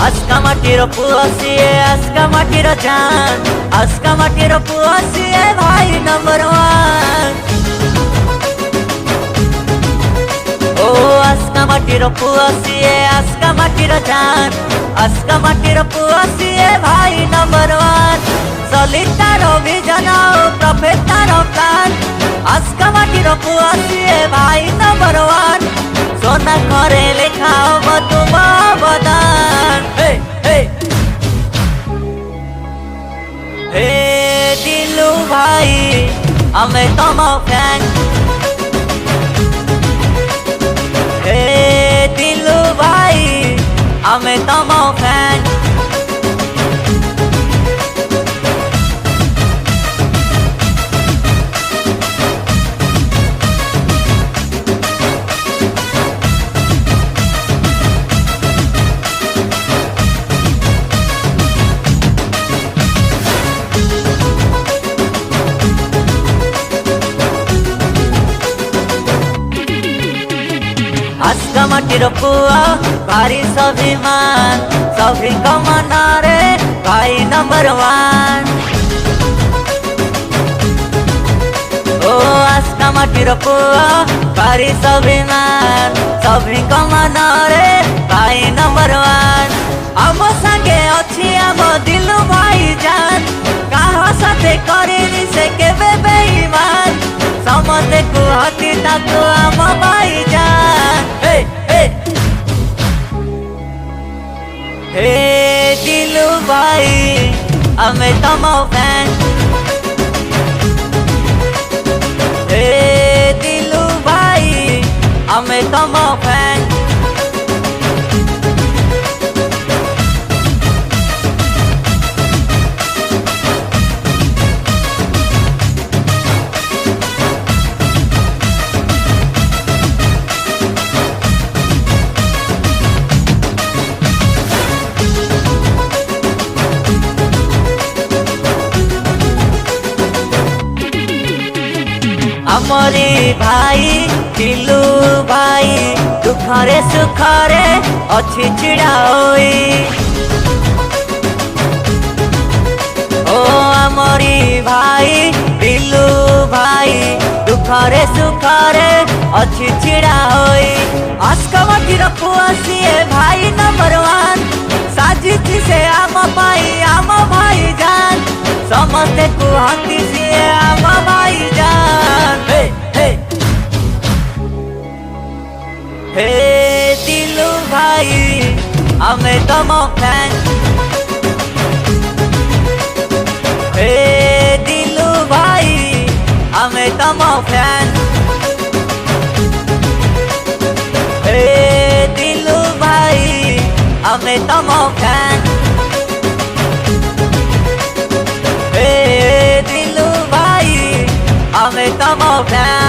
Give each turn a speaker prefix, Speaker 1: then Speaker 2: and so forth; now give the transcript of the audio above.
Speaker 1: आस्का माटीर पुआ सिए आस्का माटीर जान आस्का माटीर पुआ सिए भाई नंबर वन। ओ आस्का माटीर पुआ सिए आस्का माटीर जान आस्का माटीर पुआ सिए भाई नंबर वन। सलितार अभियान प्रफेतार प्लान आस्का माटीर पुआ सिए भाई नंबर वन। सोना घरे लेखा तुम अवदान। हे दिलू भाई आमे तम फैन। हे दिलू भाई आमे तम फैन। आस्का माटीर पुआ भारी स्वाभिमान सभी कमाना रे भाई नंबर वन। ओ आस्का माटीर पुआ भारी स्वाभिमान सभी कमाना रे भाई नंबर वन। आम संगे अच्छी आम दिलू भाई जान कहा साथे करेनी से केबे बेईमान। समझे कुहती ताकू आम भाई जान। हे दिलू भाई आमे तम फैन। हे दिलू भाई आमे तम फैन। हमरी भाई दिलू भाई दुखरे सुखरे अच्छी चिड़ा होई। ओ हमरी भाई दिलू भाई दुखरे सुखरे अच्छी चिड़ा होई। आस्का माटीर पुआ सिए भाई नंबर वन। साजी से आम पाई आम भाई जान समझते कुहती सिए आम भाई जान। हे दिलू भाई आमे तम फैन। हे दिलू भाई आमे तम फैन। हे दिलू भाई आमे तम फैन। हे दिलू भाई आमे तम फैन।